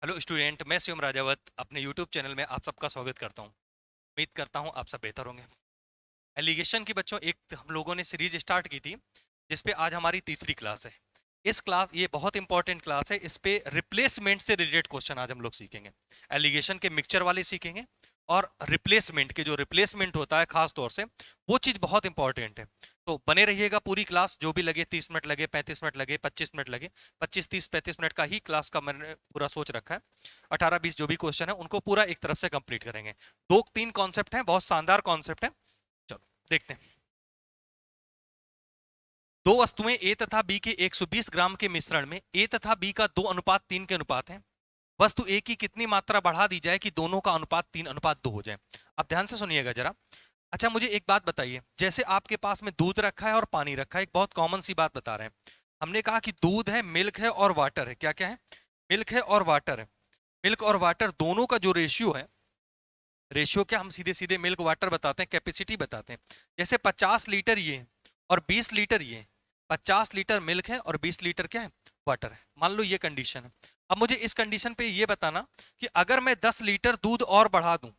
Hello student, मैं शिवम राजावत अपने YouTube channel में आप सबका स्वागत करता हूं। उम्मीद करता हूं आप सब बेहतर होंगे। एलिगेशन की बच्चों एक हम लोगों ने सीरीज स्टार्ट की थी जिस पे आज हमारी तीसरी क्लास है। इस क्लास ये बहुत इंपॉर्टेंट क्लास है। इस पे रिप्लेसमेंट से रिलेटेड क्वेश्चन आज हम लोग सीखेंगे। एलिगेशन के मिक्सचर वाले सीखेंगे और रिप्लेसमेंट के जो रिप्लेसमेंट होता है खास तौर से वो चीज़ बहुत इंपॉर्टेंट है। तो बने रहिएगा पूरी क्लास, जो भी लगे 30 मिनट लगे, 35 मिनट लगे, 25 मिनट लगे, 25, 30, 35 मिनट का ही क्लास का मैंने पूरा सोच रखा है। 18, 20 जो भी क्वेश्चन है उनको पूरा एक तरफ से कंप्लीट करेंगे। 2, 3 कॉन्सेप्ट हैं, बहुत शानदार कॉन्सेप्ट है। चलो देखते हैं। दो वस्तुएं ए तथा बी के 120 ग्राम के मिश्रण में ए तथा बी का 2:3 के अनुपात है। वस्तु ए की कितनी मात्रा बढ़ा दी जाए कि दोनों का अनुपात 3:2 हो जाए। अब ध्यान से सुनिएगा जरा। अच्छा, मुझे एक बात बताइए, जैसे आपके पास में दूध रखा है और पानी रखा है, एक बहुत कॉमन सी बात बता रहे हैं। हमने कहा कि दूध है, मिल्क है और वाटर है। क्या क्या है? मिल्क है और वाटर है। मिल्क और वाटर दोनों का जो रेशियो है, रेशियो क्या, हम सीधे सीधे मिल्क वाटर बताते हैं, कैपेसिटी बताते हैं। जैसे 50 लीटर ये है और 20 लीटर ये है। 50 लीटर मिल्क है और 20 लीटर क्या है? वाटर है। मान लो ये कंडीशन है। अब मुझे इस कंडीशन पे ये बताना कि अगर मैं 10 लीटर दूध और बढ़ा दूं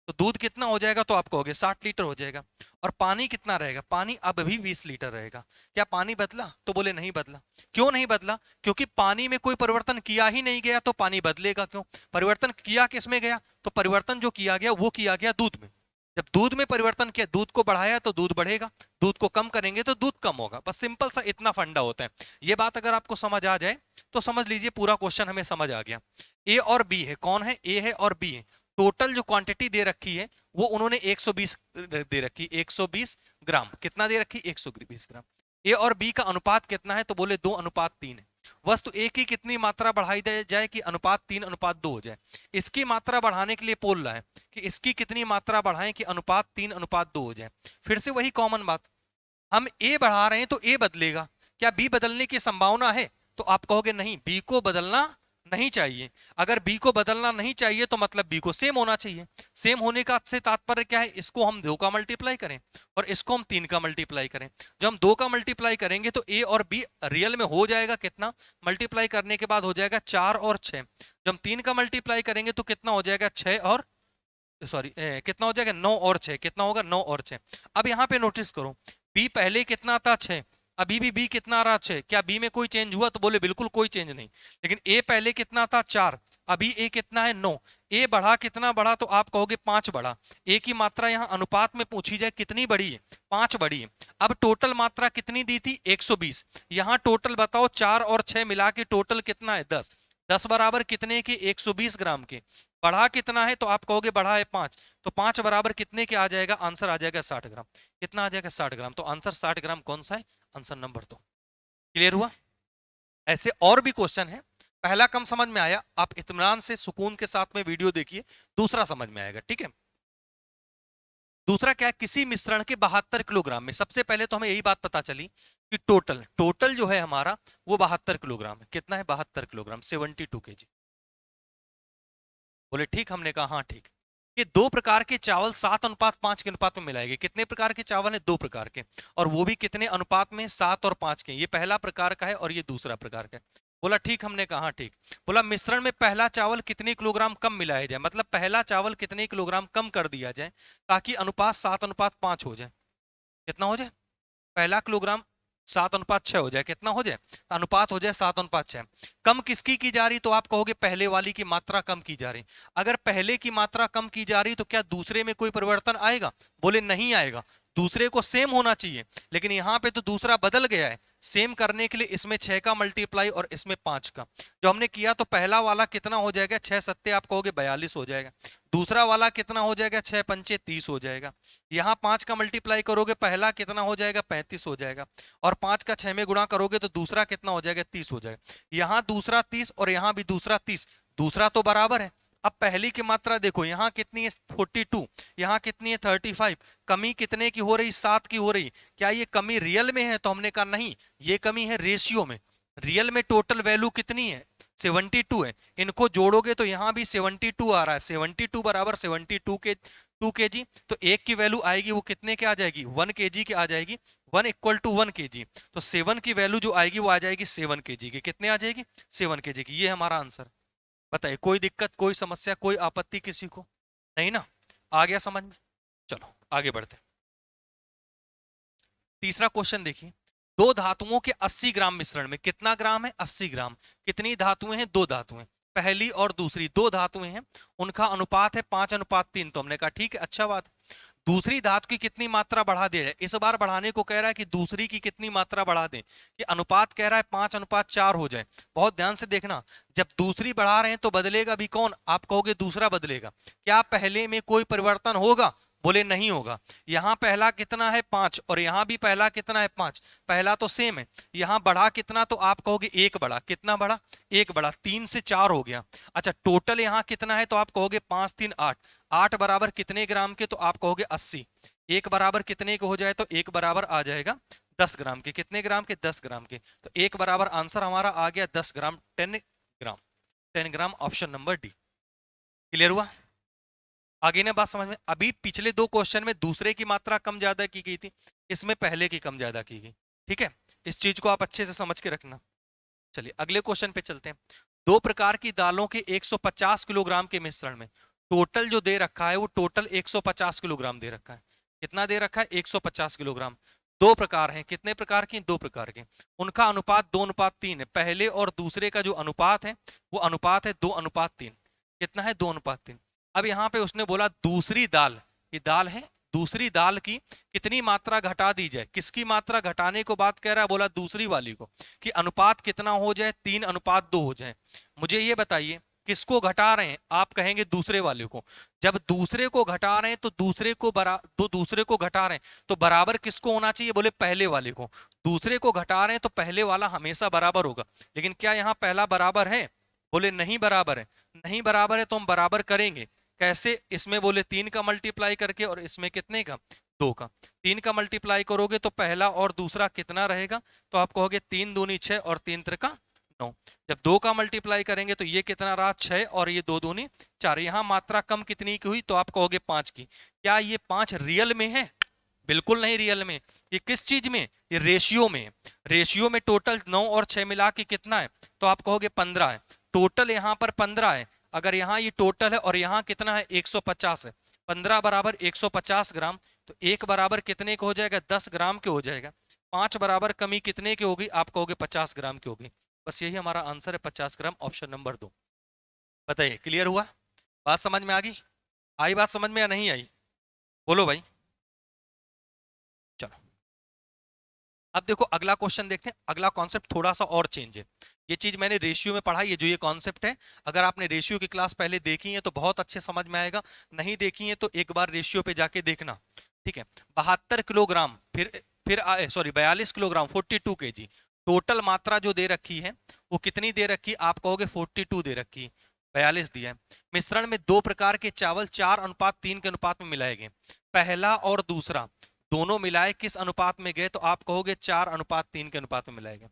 तो दूध कितना हो जाएगा, तो आप कहोगे 60 लीटर हो जाएगा। और पानी कितना रहेगा? पानी अब भी 20 लीटर रहेगा। क्या पानी बदला? तो बोले नहीं बदला। क्यों नहीं बदला? क्योंकि पानी में कोई परिवर्तन किया ही नहीं गया, तो पानी बदलेगा क्यों? परिवर्तन किया किस में गया? तो परिवर्तन जो किया गया वो किया गया दूध में। जब दूध में परिवर्तन किया, दूध को बढ़ाया तो दूध बढ़ेगा, दूध को कम करेंगे तो दूध कम होगा। बस सिंपल सा इतना फंडा होता है। ये बात अगर आपको समझ आ जाए तो समझ लीजिए पूरा क्वेश्चन हमें समझ आ गया। ए और बी है। कौन है? ए है और बी है। टोटल जो क्वांटिटी दे रखी है वो उन्होंने 120 दे रखी, 120 ग्राम। कितना दे रखी? 120 ग्राम। ए और बी का अनुपात कितना है? तो बोले 2:3 है। वस्तु ए की कितनी मात्रा बढ़ाई जाए कि अनुपात 3:2 हो जाए। इसकी मात्रा बढ़ाने के लिए बोल रहा है कि इसकी कितनी मात्रा बढ़ाएं कि अनुपात 3:2 हो जाए। फिर से वही कॉमन बात, हम ए बढ़ा रहे हैं तो ए बदलेगा। क्या बी बदलने की संभावना है? तो आप कहोगे नहीं, बी को बदलना नहीं चाहिए। अगर बी को बदलना नहीं चाहिए तो मतलब बी को सेम होना चाहिए। सेम होने का से तात्पर्य क्या है? इसको हम 2 का मल्टीप्लाई करें और इसको हम 3 का मल्टीप्लाई करें। जब हम 2 का मल्टीप्लाई करेंगे तो ए और बी रियल में हो जाएगा कितना? मल्टीप्लाई करने के बाद हो जाएगा 4 और 6। जब हम 3 का मल्टीप्लाई करेंगे तो कितना हो जाएगा? 6 और सॉरी कितना हो जाएगा? 9 और 6। कितना होगा? 9 और 6। अब यहाँ पे नोटिस करो, बी पहले कितना था? 6। अभी भी बी कितना आ रहा? 6। क्या बी में कोई चेंज हुआ? तो बोले बिल्कुल कोई चेंज नहीं। लेकिन ए पहले कितना था? 4। अभी ए कितना है? 9। ए बढ़ा, कितना बढ़ा? तो आप कहोगे 5 बढ़ा। ए की मात्रा यहाँ अनुपात में पूछी जाए कितनी बड़ी है? 5 बड़ी है। अब टोटल मात्रा कितनी दी थी? 120। यहाँ टोटल बताओ, 4 और 6 मिला के टोटल कितना है? 10। 10 बराबर कितने के? 120 ग्राम के। बढ़ा कितना है? तो आप कहोगे बढ़ा है 5। तो 5 बराबर कितने के आ जाएगा? आंसर आ जाएगा 60 ग्राम। कितना आ जाएगा? 60 ग्राम। तो आंसर 60 ग्राम कौन सा है? Answer number 2। क्लियर हुआ? ऐसे और भी क्वेश्चन है। पहला कम समझ में आया, आप इत्मीनान से सुकून के साथ में वीडियो देखिए, दूसरा समझ में आएगा। ठीक है? दूसरा क्या है? किसी मिश्रण के 72 किलोग्राम में, सबसे पहले तो हमें यही बात पता चली कि टोटल टोटल जो है हमारा वो 72 किलोग्राम है। कितना है? 72 किलोग्राम, 72 kg। बोले ठीक। हमने कहा हाँ ठीक। ये 2 प्रकार के चावल 7:5 के अनुपात में मिलाए गए। कितने प्रकार के चावल है? 2 प्रकार के। और वो भी कितने अनुपात में? 7 और 5 के। ये पहला प्रकार का है और ये दूसरा प्रकार का है। बोला ठीक। हमने कहा हाँ ठीक। बोला मिश्रण में पहला चावल कितने किलोग्राम कम मिलाया जाए, मतलब पहला चावल कितने किलोग्राम कम कर दिया जाए ताकि अनुपात 7:5 हो जाए। कितना हो जाए? पहला किलोग्राम 7:6 हो जाए। कितना हो जाए? अनुपात हो जाए 7:6। कम किसकी की जा रही? तो आप कहोगे पहले वाली की मात्रा कम की जा रही। अगर पहले की मात्रा कम की जा रही तो क्या दूसरे में कोई परिवर्तन आएगा? बोले नहीं आएगा। दूसरे को सेम होना चाहिए, लेकिन यहां पे तो दूसरा बदल गया है। सेम करने के लिए इसमें 6 का मल्टीप्लाई और इसमें 5 का जो हमने किया, तो पहला वाला कितना हो जाएगा? 6 सत्ते आप कहोगे 42 हो जाएगा। दूसरा वाला कितना हो जाएगा? 6 पंचे 30 हो जाएगा। यहाँ 5 का मल्टीप्लाई करोगे, पहला कितना हो जाएगा? 35 हो जाएगा। और 5 का 6 में गुणा करोगे तो दूसरा कितना हो जाएगा? 30 हो जाएगा। यहाँ दूसरा 30 और यहाँ भी दूसरा 30। दूसरा तो बराबर है। अब पहली की मात्रा देखो, यहाँ कितनी है? 42। यहाँ कितनी है? 35। कमी कितने की हो रही? 7 की हो रही। क्या ये कमी रियल में है? तो हमने कहा नहीं, ये कमी है रेशियो में। रियल में टोटल वैल्यू कितनी है? 72 है। इनको जोड़ोगे तो यहाँ भी 72 आ रहा है। 72 बराबर 2 kg। तो एक की वैल्यू आएगी वो कितने के आ जाएगी? 1 kg के आ जाएगी। 1 इक्वल टू 1 kg। तो 7 की वैल्यू जो आएगी वो आ जाएगी 7 kg की। कितने आ जाएगी? 7 kg की। ये हमारा आंसर। बताइए, कोई दिक्कत, कोई समस्या, कोई आपत्ति किसी को? नहीं ना? आ गया समझ में? चलो आगे बढ़ते हैं। तीसरा क्वेश्चन देखिए, दो धातुओं के 80 ग्राम मिश्रण में कितना ग्राम है? 80 ग्राम। कितनी धातुएं हैं? दो धातुएं, पहली और दूसरी दो धातुएं हैं, उनका अनुपात है 5:3। तो हमने कहा ठीक है, अच्छा बात है। दूसरी धातु की कितनी मात्रा बढ़ा दिया जाए? इस बार बढ़ाने को कह रहा है कि दूसरी की कितनी मात्रा बढ़ा दें, कि अनुपात कह रहा है 5:4 हो जाए। बहुत ध्यान से देखना, जब दूसरी बढ़ा रहे हैं तो बदलेगा भी कौन? आप कहोगे दूसरा बदलेगा। क्या पहले में कोई परिवर्तन होगा? बोले नहीं होगा। यहां पहला कितना है? 5, और यहां भी पहला कितना है? 5। पहला तो सेम है। यहां बढ़ा कितना? तो आप कहोगे एक बढ़ा। कितना बढ़ा? एक बढ़ा। 3 से 4 हो गया। अच्छा, टोटल यहां कितना है? तो आप कहोगे 5 3 8। 8 बराबर कितने ग्राम के? तो आप कहोगे 80। एक बराबर कितने के हो जाए? तो एक बराबर आ जाएगा 10 ग्राम के। कितने ग्राम के? 10 ग्राम के। तो एक बराबर आंसर हमारा आ गया 10 ग्राम, 10 ग्राम। 10 ग्राम, ऑप्शन नंबर डी। क्लियर हुआ? आगे ने बात समझ में? अभी पिछले दो क्वेश्चन में दूसरे की मात्रा कम ज्यादा की गई थी, इसमें पहले की कम ज्यादा की गई। ठीक है, इस चीज को आप अच्छे से समझ के रखना। चलिए अगले क्वेश्चन पे चलते हैं। दो प्रकार की दालों के 150 किलोग्राम के मिश्रण में टोटल जो दे रखा है वो टोटल 150 किलोग्राम दे रखा है। कितना दे रखा है? 150 किलोग्राम। दो प्रकार हैं। कितने प्रकार के? दो प्रकार के। उनका अनुपात 2:3 है। पहले और दूसरे का जो अनुपात है वो अनुपात है 2:3। कितना है? 2:3। अब यहाँ पे उसने बोला दूसरी दाल, ये दाल है, दूसरी दाल की कितनी मात्रा घटा दी जाए? किसकी मात्रा घटाने को बात कह रहा है? बोला दूसरी वाली को, कि अनुपात कितना हो जाए? 3:2 हो जाए। मुझे ये बताइए किसको घटा रहे हैं? आप कहेंगे दूसरे वाले को। जब दूसरे को घटा रहे हैं तो दूसरे को घटा रहे हैं तो बराबर किसको होना चाहिए? बोले पहले वाले को। दूसरे को घटा रहे हैं तो पहले वाला हमेशा बराबर होगा। लेकिन क्या यहाँ पहला बराबर है? बोले नहीं बराबर है। नहीं बराबर है तो हम बराबर करेंगे कैसे? इसमें बोले 3 का मल्टीप्लाई करके, और इसमें कितने का? 2 का। 3 का मल्टीप्लाई करोगे तो पहला और दूसरा कितना रहेगा? तो आप कहोगे 3 दूनी 6 और 3 त्रिका 9। जब 2 का मल्टीप्लाई करेंगे तो ये कितना रहा? 6, और ये 2 दूनी 4। यहां मात्रा कम कितनी की हुई? तो आप कहोगे 5 की। क्या ये 5 रियल में है? बिल्कुल नहीं रियल में। ये किस चीज में? ये रेशियो में। रेशियो में टोटल 9 और 6 मिला के कितना है? तो आप कहोगे 15 है। टोटल यहाँ पर 15 है। अगर यहाँ ये टोटल है और यहाँ कितना है? 150 है। 15 बराबर 150 ग्राम। तो एक बराबर कितने को हो जाएगा? 10 ग्राम के हो जाएगा। 5 बराबर कमी कितने की होगी? आप कहोगे 50 ग्राम की होगी। बस यही हमारा आंसर है, 50 ग्राम, ऑप्शन नंबर 2। बताइए क्लियर हुआ? बात समझ में आ गई? आई बात समझ में या नहीं आई? बोलो भाई। चलो अब देखो अगला क्वेश्चन देखते हैं। अगला कॉन्सेप्ट थोड़ा सा और चेंज है। ये चीज मैंने रेशियो में पढ़ा, ये जो ये कॉन्सेप्ट है, अगर आपने रेशियो की क्लास पहले देखी है तो बहुत अच्छे समझ में आएगा। नहीं देखी है तो एक बार रेशियो पे जाके देखना। ठीक है, 72 किलोग्राम, फिर 42 किलोग्राम, 42 kg टोटल मात्रा जो दे रखी है वो कितनी दे रखी? आप कहोगे 42 दे रखी, 42 दिया है। मिश्रण में दो प्रकार के चावल 4:3 के अनुपात में मिलाए गए। पहला और दूसरा दोनों मिलाए किस अनुपात में गए? तो आप कहोगे 4:3 के अनुपात में मिलाए गए।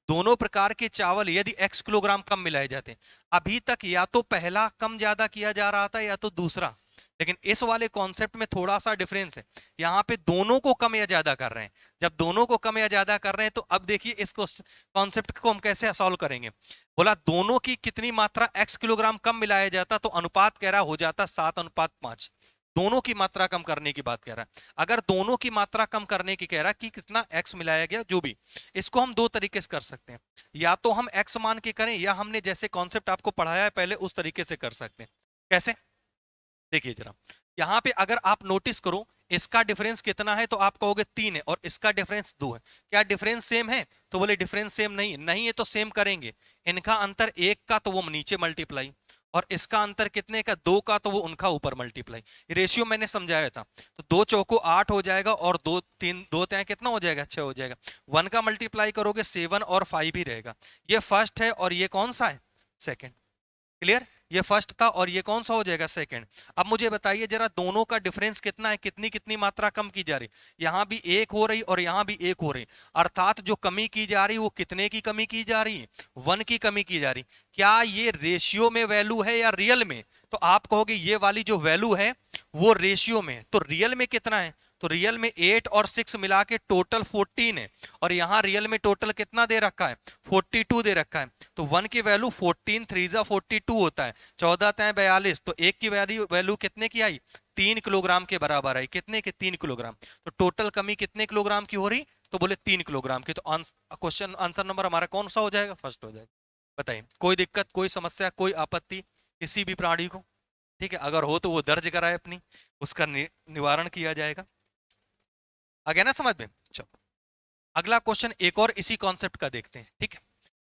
दोनों प्रकार के चावल यदि x किलोग्राम कम मिलाए जाते, अभी तक या तो पहला कम ज्यादा किया जा रहा था या तो दूसरा। लेकिन इस वाले कॉन्सेप्ट में थोड़ा सा डिफरेंस है, यहाँ पे दोनों को कम या ज्यादा कर रहे हैं। जब दोनों को कम या ज्यादा कर रहे हैं तो अब देखिए इस कॉन्सेप्ट को हम कैसे सॉल्व करेंगे। बोला दोनों की कितनी मात्रा x किलोग्राम कम मिलाया जाता, तो अनुपात कह रहा हो जाता 7:5। दोनों की मात्रा कम करने की बात कह रहा है। अगर दोनों की मात्रा कम करने की कह रहा है कि कितना x मिलाया गया, जो भी, इसको हम दो तरीके से कर सकते हैं। या तो हम x मान के करें, या हमने जैसे कॉन्सेप्ट आपको पढ़ाया है पहले उस तरीके से कर सकते हैं। कैसे? देखिए जरा, यहां पे अगर आप नोटिस करो इसका डिफरेंस कितना है? तो आप कहोगे 3 है, और इसका डिफरेंस 2 है। क्या डिफरेंस सेम है? तो बोले डिफरेंस सेम नहीं, नहीं है तो सेम करेंगे। इनका अंतर 1 का तो वो नीचे मल्टीप्लाई, और इसका अंतर कितने का? 2 का तो वो उनका ऊपर मल्टीप्लाई। रेशियो मैंने समझाया था। तो 2 चौको 8 हो जाएगा, और 2 3 2 त्यां कितना हो जाएगा? 6 हो जाएगा। 1 का मल्टीप्लाई करोगे 7 और 5 ही रहेगा। ये फर्स्ट है और ये कौन सा है? सेकेंड। क्लियर? ये फर्स्ट था और ये कौन सा हो जाएगा? सेकंड। अब मुझे बताइए जरा, दोनों का डिफरेंस कितना है? कितनी कितनी मात्रा कम की जा रही? यहां भी 1 हो रही और यहां भी 1 हो रही, अर्थात जो कमी की जा रही वो कितने की कमी की जा रही है? 1 की कमी की जा रही। क्या ये रेशियो में वैल्यू है या रियल में? तो आप कहोगे ये वाली जो वैल्यू है वो रेशियो में, तो रियल में कितना है? तो रियल में 8 और 6 मिला के टोटल 14 है, और यहां रियल में टोटल कितना दे रखा है? 42 दे रखा है। तो 1 की वैल्यू 14 3 जा 42 होता है, 14 तय 42, तो 1 की वैल्यू कितने की आई? 3 किलोग्राम के बराबर आई। कितने के? 3 किलोग्राम। तो टोटल कमी कितने किलोग्राम की हो रही? तो बोले 3 किलोग्राम की। तो क्वेश्चन आंसर नंबर हमारा कौन सा हो जाएगा? फर्स्ट हो जाएगा। बताइए, कोई दिक्कत, कोई समस्या, कोई आपत्ति किसी भी प्राणी को? ठीक है, अगर हो तो वो दर्ज कराए अपनी, उसका निवारण किया जाएगा। आ गया ना समझ में? चलो अगला क्वेश्चन एक और इसी कॉन्सेप्ट का देखते हैं। ठीक है,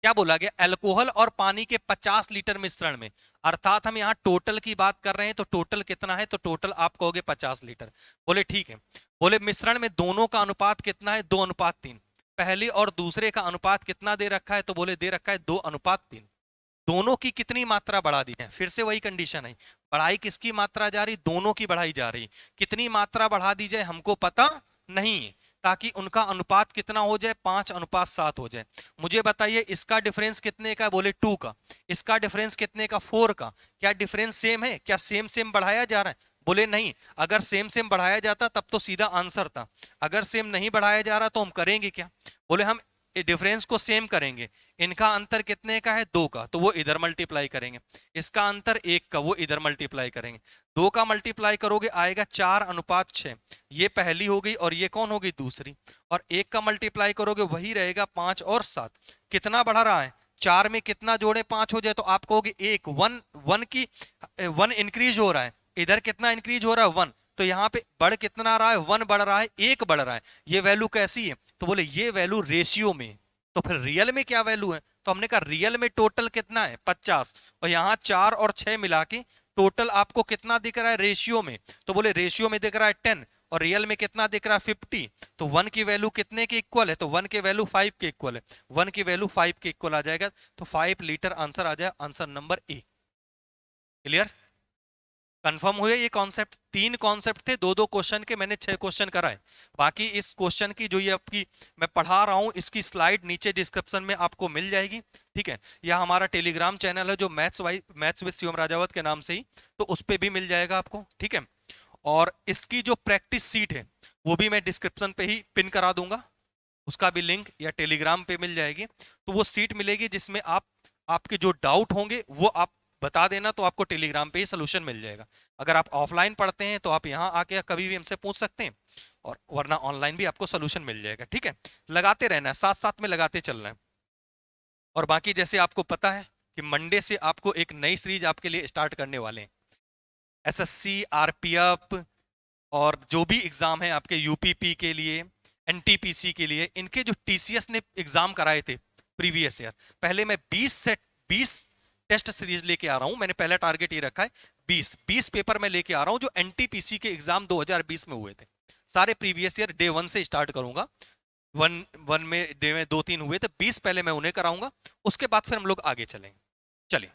क्या बोला गया? अल्कोहल और पानी के 50 लीटर मिश्रण में, अर्थात हम यहाँ टोटल की बात कर रहे हैं, तो टोटल कितना है? तो टोटल आप कहोगे 50 लीटर। बोले ठीक है। बोले मिश्रण में दोनों का अनुपात कितना है? 2:3। पहले और दूसरे का अनुपात कितना दे रखा है? तो बोले दे रखा है 2:3। दोनों की कितनी मात्रा बढ़ा दी है? फिर से वही कंडीशन है, बढ़ाई किसकी मात्रा जा रही? दोनों की बढ़ाई जा रही। कितनी मात्रा बढ़ा दी जाए हमको पता नहीं है, ताकि उनका अनुपात कितना हो जाए? 5:7 हो जाए। मुझे बताइए इसका डिफरेंस कितने का? बोले 2 का। इसका डिफरेंस कितने का? 4 का। क्या डिफरेंस सेम है? क्या सेम सेम बढ़ाया जा रहा है? बोले नहीं। अगर सेम सेम बढ़ाया जाता तब तो सीधा आंसर था, अगर सेम नहीं बढ़ाया जा रहा तो हम करेंगे क्या? बोले हम डिफरेंस को सेम करेंगे। इनका अंतर कितने का है? 2 का, तो वो इधर मल्टीप्लाई करेंगे। इसका अंतर 1 का, वो इधर मल्टीप्लाई करेंगे। 2 का मल्टीप्लाई करोगे आएगा 4:6। ये पहली हो गई, और ये कौन हो गई? दूसरी। और 1 का मल्टीप्लाई करोगे वही रहेगा 5 और 7। कितना बढ़ा रहा है? 4 में कितना जोड़े 5 हो जाए? तो आप कहोगे 1 1 1 की 1 इंक्रीज हो रहा है, इधर कितना इंक्रीज हो रहा है? 1। तो यहाँ पे बढ़ कितना रहा है? 1 बढ़ रहा है, 1 बढ़ रहा है। ये वैल्यू कैसी है? तो बोले ये वैल्यू रेशियो में। तो फिर रियल में क्या वैल्यू है? तो हमने कहा रियल में टोटल कितना है? 50, और यहाँ 4 और 6 मिला के टोटल आपको कितना दिख रहा है रेशियो में? तो बोले रेशियो में दिख रहा है 10, और रियल में कितना दिख रहा है? 50। तो 1 की वैल्यू कितने के इक्वल है? तो 1 की वैल्यू 5 के इक्वल है। 1 की वैल्यू 5 के इक्वल आ जाएगा, तो 5 लीटर आंसर आ जाए, answer number A. Clear? Confirm हुए ये कॉन्सेप्ट? 3 कॉन्सेप्ट थे, 2-2 क्वेश्चन के, मैंने 6 क्वेश्चन कराए। बाकी इस क्वेश्चन की जो ये आपकी मैं पढ़ा रहा हूं, इसकी स्लाइड नीचे डिस्क्रिप्शन में आपको मिल जाएगी। ठीक है, यह हमारा टेलीग्राम चैनल है जो मैथ्स विद शिवम राजावत के नाम से ही, तो उस पर भी मिल जाएगा आपको। ठीक है, और इसकी जो प्रैक्टिस सीट है वो भी मैं डिस्क्रिप्शन पे ही पिन करा दूंगा, उसका भी लिंक या टेलीग्राम पे मिल जाएगी। तो वो सीट मिलेगी जिसमें आपके जो डाउट होंगे वो आप बता देना, तो आपको टेलीग्राम पे ही सोल्यूशन मिल जाएगा। अगर आप ऑफलाइन पढ़ते हैं तो आप यहाँ आके कभी भी हमसे पूछ सकते हैं, और वरना ऑनलाइन भी आपको सोल्यूशन मिल जाएगा। ठीक है, लगाते रहना है, साथ साथ में लगाते चलना है। और बाकी जैसे आपको पता है कि मंडे से आपको एक नई सीरीज आपके लिए स्टार्ट करने वाले हैं। एसएससी, आरपीएफ और जो भी एग्जाम है आपके यूपीपी के लिए, एनटीपीसी के लिए, इनके जो टीसीएस ने एग्जाम कराए थे प्रीवियस ईयर, पहले मैं 20 टेस्ट सीरीज लेके आ रहा हूं। मैंने पहला टारगेट ये रखा है 20 पेपर में लेके आ रहा हूं जो एनटीपीसी के एग्जाम 2020 में हुए थे। सारे प्रीवियस ईयर डे 1 से स्टार्ट करूंगा। वन में डे में 2-3 हुए थे, 20 पहले मैं उन्हें कराऊंगा, उसके बाद फिर हम लोग आगे चलेंगे। चलिए,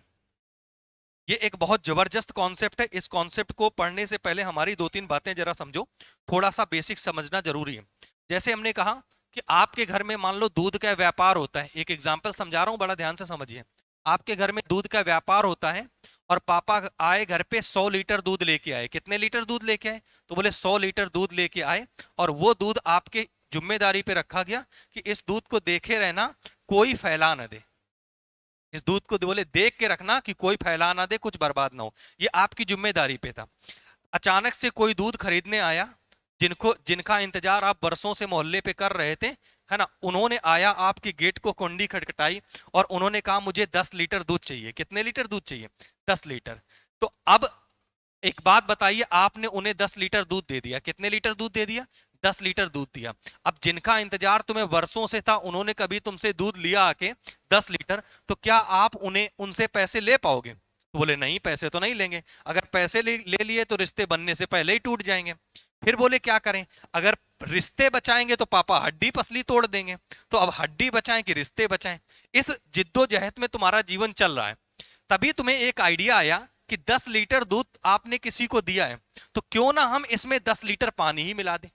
ये एक बहुत जबरदस्त कॉन्सेप्ट है। इस कॉन्सेप्ट को पढ़ने से पहले हमारी 2-3 बातें जरा समझो, थोड़ा सा बेसिक समझना जरूरी है। जैसे हमने कहा कि आपके घर में मान लो दूध का व्यापार होता है, एक एग्जाम्पल समझा रहा हूं, बड़ा ध्यान से समझिए। आपके घर में दूध का व्यापार होता है, और पापा आए घर पे 100 लीटर दूध लेके आए। कितने लीटर दूध लेके आए? तो बोले 100 लीटर दूध लेके आए, और वो दूध आपके जिम्मेदारी पे रखा गया कि इस दूध को देखे रहना, कोई फैला ना दे। इस दूध को बोले देख के रखना कि कोई फैला ना दे, कुछ बर्बाद ना हो। ये आपकी जिम्मेदारी पे था। अचानक से कोई दूध खरीदने आया, जिनका इंतजार आप बरसों से मोहल्ले पे कर रहे थे, है ना, उन्होंने आया, आपकी गेट को कुंडी खटखटाई, और उन्होंने कहा मुझे 10 लीटर दूध चाहिए। कितने लीटर दूध चाहिए? 10 लीटर। तो अब एक बात बताइए, आपने उन्हें 10 लीटर दूध दे दिया। कितने लीटर दूध दे दिया? 10 लीटर दूध दिया। अब जिनका इंतजार तुम्हें वर्षों से था, उन्होंने कभी तुमसे दूध लिया आके 10 लीटर, तो क्या आप उन्हें उनसे पैसे ले पाओगे? तो बोले नहीं, पैसे तो नहीं लेंगे। अगर पैसे ले लिए तो रिश्ते बनने से पहले ही टूट जाएंगे। फिर बोले क्या करें? अगर रिश्ते बचाएंगे तो पापा हड्डी पसली तोड़ देंगे, तो अब हड्डी बचाएं कि रिश्ते बचाएं? इस जिद्दोजहद में तुम्हारा जीवन चल रहा है। तभी तुम्हें एक आइडिया आया कि 10 लीटर दूध आपने किसी को दिया है, तो क्यों ना हम इसमें 10 लीटर पानी ही मिला दें।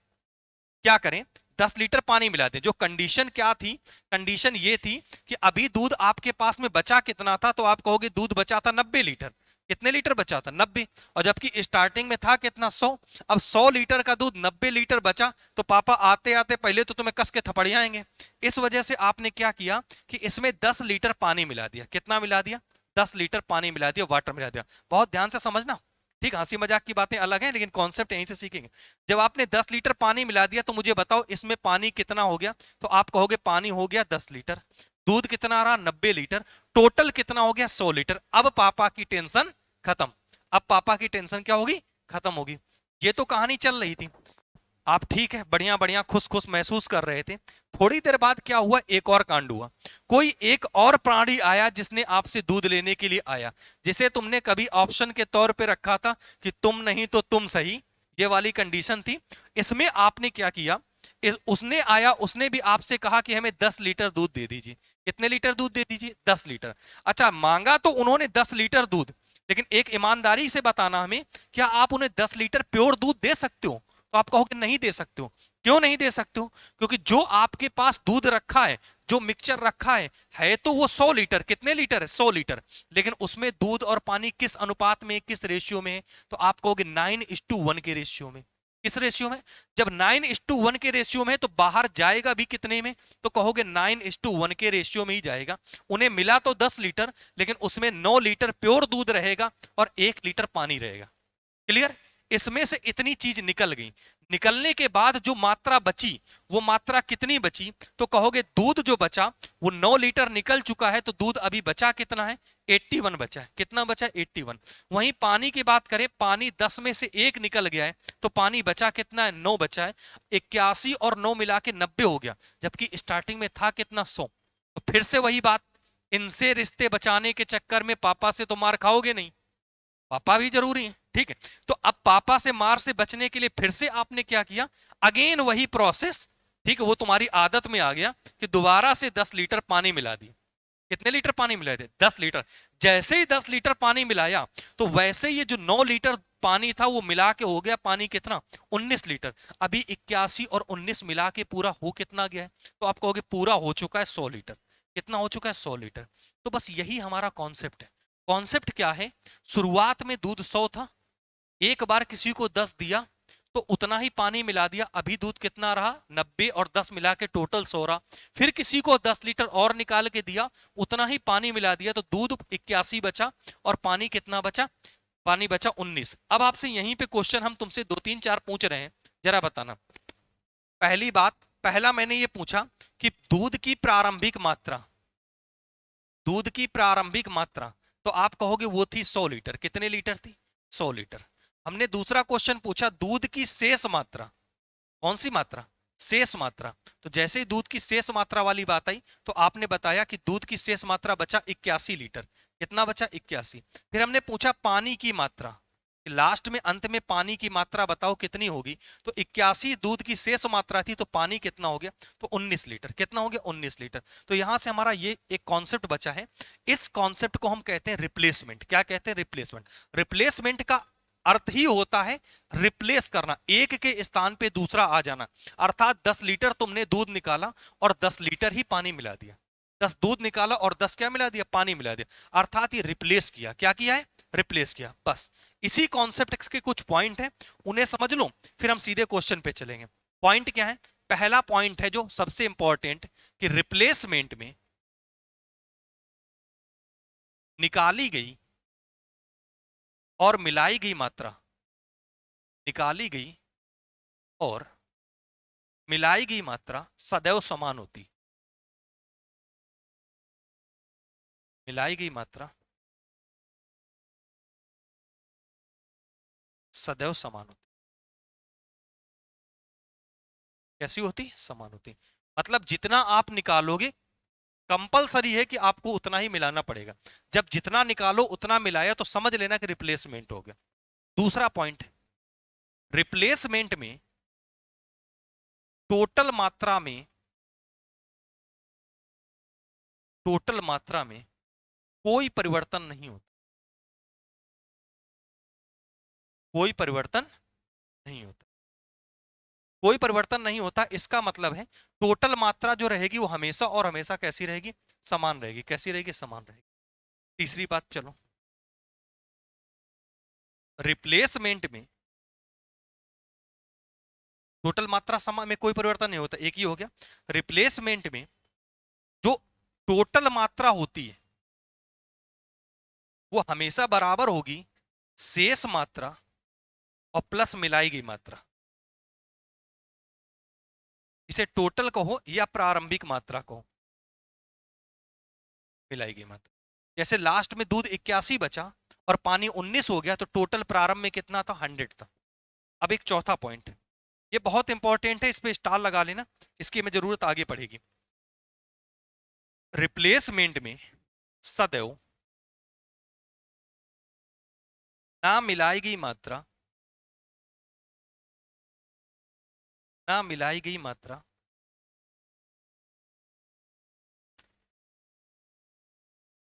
क्या करें? 10 लीटर पानी मिला दें। जो कंडीशन क्या थी, कंडीशन ये थी कि अभी दूध आपके पास में बचा कितना था, तो आप कहोगे दूध बचा था 90 लीटर। कितने लीटर बचा था? 90। और जबकि स्टार्टिंग में था कितना? 100। अब 100 लीटर का दूध 90 लीटर बचा, तो पापा आते आते पहले तो तुम्हें कस के थपड़ियाएंगे। इस वजह से आपने क्या किया कि इसमें 10 लीटर पानी मिला दिया। कितना मिला दिया? 10 लीटर पानी मिला दिया, वाटर मिला दिया। बहुत ध्यान से समझना, ठीक, हंसी मजाक की बातें अलग हैं लेकिन कॉन्सेप्ट यहीं से सीखेंगे। जब आपने 10 लीटर पानी मिला दिया तो मुझे बताओ इसमें पानी कितना हो गया? तो आप कहोगे पानी हो गया 10 लीटर, दूध कितना रहा? 90 लीटर, टोटल कितना हो गया? 100 लीटर। अब पापा की टेंशन खत्म। अब पापा की टेंशन क्या होगी? खत्म होगी। ये तो कहानी चल रही थी, आप ठीक है बढ़िया बढ़िया खुश खुश महसूस कर रहे थे। थोड़ी देर बाद क्या हुआ? एक और कांड हुआ। कोई एक और प्राणी आया जिसने आपसे दूध लेने के लिए आया, जिसे तुमने कभी ऑप्शन के तौर पे रखा था कि तुम नहीं तो तुम सही, ये वाली कंडीशन थी। इसमें आपने क्या किया? उसने आया, उसने भी आपसे कहा कि हमें 10 लीटर दूध दे दीजिए। कितने लीटर दूध दे दीजिए? 10 लीटर। अच्छा, मांगा तो उन्होंने 10 लीटर दूध, लेकिन एक ईमानदारी से बताना हमें, क्या आप उन्हें 10 लीटर प्योर दूध दे सकते हो? तो आप कहोगे नहीं दे सकते हो। क्यों नहीं दे सकते हो? क्योंकि जो आपके पास दूध रखा है, जो मिक्सचर रखा है तो वो 100 लीटर। कितने लीटर है? 100 लीटर। लेकिन उसमें दूध और पानी किस अनुपात में, किस रेशियो में है? तो आप कहोगे 9:1 के रेशियो में। किस रेशियो में? जब 9:1 के रेशियो में है तो बाहर जाएगा भी कितने में? तो कहोगे 9:1 के रेशियो में ही जाएगा। उन्हें मिला तो 10 लीटर, लेकिन उसमें 9 लीटर प्योर दूध रहेगा और 1 लीटर पानी रहेगा। क्लियर? इसमें से इतनी चीज निकल गई। निकलने के बाद जो मात्रा बची, वो मात्रा कितनी बची? तो कहोगे दूध जो बचा वो 9 लीटर निकल चुका है, तो दूध अभी बचा कितना है? 81 बचा है। कितना बचा? 81। वहीं पानी की बात करें, पानी 10 में से 1 निकल गया है, तो पानी बचा कितना है? 9 बचा है। 81 और 9 मिला के 90 हो गया, जबकि स्टार्टिंग में था कितना? 100। तो फिर से वही बात, इनसे रिश्ते बचाने के चक्कर में पापा से तो मार खाओगे नहीं, पापा भी जरूरी है, ठीक है। तो अब पापा से मार से बचने के लिए फिर से आपने क्या किया? अगेन वही प्रोसेस, ठीक है, वो तुम्हारी आदत में आ गया कि दोबारा से 10 लीटर पानी मिला दिया। कितने लीटर पानी मिलाए थे? 10 लीटर। जैसे ही 10 लीटर पानी मिलाया, तो वैसे ये जो 9 लीटर पानी था वो मिला के हो गया पानी कितना? 19 लीटर। अभी 81 और 19 मिला के पूरा हो कितना गया है? तो आप कहोगे पूरा हो चुका है 100 लीटर। कितना हो चुका है? 100 लीटर। तो बस यही हमारा कॉन्सेप्ट है। कॉन्सेप्ट क्या है? शुरुआत में दूध 100 था, एक बार किसी को 10 दिया तो उतना ही पानी मिला दिया, अभी दूध कितना रहा? 90 और 10 मिला के टोटल 100 रहा। फिर किसी को 10 लीटर और निकाल के दिया, उतना ही पानी मिला दिया, तो दूध 81 बचा और पानी कितना बचा? पानी बचा 19। अब आपसे यहीं पे क्वेश्चन हम तुमसे 2 3 4 पूछ रहे हैं, जरा बताना। पहली बात, पहला मैंने ये पूछा कि दूध की प्रारंभिक मात्रा, दूध की प्रारंभिक मात्रा, तो आप कहोगे वो थी 100 लीटर। कितने लीटर थी? 100 लीटर। हमने दूसरा क्वेश्चन पूछा दूध की शेष मात्रा। कौन सी मात्रा? शेष मात्रा। तो जैसे ही दूध की शेष मात्रा वाली बात आई, तो आपने बताया कि दूध की शेष मात्रा बचा 81 लीटर। कितना बचा? 81। फिर हमने पूछा पानी की मात्रा, लास्ट में अंत में पानी की मात्रा बताओ कितनी होगी? तो 81 दूध की शेष मात्रा थी, तो पानी कितना हो गया? तो 19 लीटर। कितना हो गया? 19 लीटर। तो यहां से हमारा ये एक कॉन्सेप्ट बचा है। इस कॉन्सेप्ट को हम कहते हैं रिप्लेसमेंट। क्या कहते हैं? रिप्लेसमेंट। रिप्लेसमेंट का अर्थ ही होता है रिप्लेस करना, एक के स्थान पे दूसरा आ जाना। अर्थात 10 लीटर तुमने दूध निकाला और 10 लीटर ही पानी मिला दिया। 10 दूध निकाला और 10 क्या मिला दिया? पानी मिला दिया। अर्थात ये रिप्लेस किया। क्या किया है? रिप्लेस किया। बस इसी कॉन्सेप्ट के कुछ पॉइंट हैं, उन्हें समझ लो, फिर हम सीधे क्वेश्चन पे चलेंगे। पॉइंट क्या है? पहला पॉइंट है जो सबसे इंपॉर्टेंट, कि रिप्लेसमेंट में निकाली गई और मिलाई गई मात्रा, निकाली गई और मिलाई गई मात्रा सदैव समान होती। मिलाई गई मात्रा सदैव समान होती। कैसी होती? समान होती। मतलब जितना आप निकालोगे, कंपलसरी है कि आपको उतना ही मिलाना पड़ेगा। जब जितना निकालो उतना मिलाया, तो समझ लेना कि रिप्लेसमेंट हो गया। दूसरा पॉइंट, रिप्लेसमेंट में टोटल मात्रा में, टोटल मात्रा में कोई परिवर्तन नहीं होता। कोई परिवर्तन नहीं होता। कोई परिवर्तन नहीं होता, इसका मतलब है टोटल मात्रा जो रहेगी वो हमेशा और हमेशा कैसी रहेगी, समान रहेगी। कैसी रहेगी, समान रहेगी। तीसरी बात, चलो रिप्लेसमेंट में टोटल मात्रा समान में कोई परिवर्तन नहीं होता, एक ही हो गया। रिप्लेसमेंट में जो टोटल मात्रा होती है वो हमेशा बराबर होगी शेष मात्रा और प्लस मिलाई गई मात्रा। इसे टोटल कहो या प्रारंभिक मात्रा कहो, मिलाई गई मात्रा। जैसे लास्ट में दूध 81 बचा और पानी 19 हो गया, तो टोटल प्रारंभ में कितना था, 100 था। अब एक चौथा पॉइंट, ये बहुत इंपॉर्टेंट है, इस पे स्टार लगा लेना, इसकी हमें जरूरत आगे पड़ेगी। रिप्लेसमेंट में सदैव ना मिलाई गई मात्रा, ना मिलाई गई मात्रा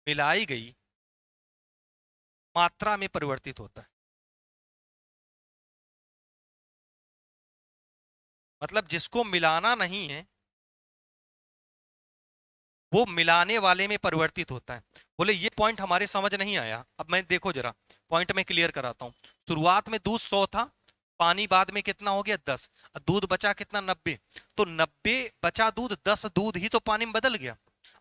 मिलाई गई मात्रा में परिवर्तित होता है। मतलब जिसको मिलाना नहीं है वो मिलाने वाले में परिवर्तित होता है। बोले ये पॉइंट हमारे समझ नहीं आया, अब मैं देखो जरा पॉइंट में क्लियर कराता हूं। शुरुआत में दूध 100 था, पानी बाद में कितना हो गया 10, दूध बचा कितना 90, तो 90 बचा दूध, 10 दूध ही तो पानी में बदल गया।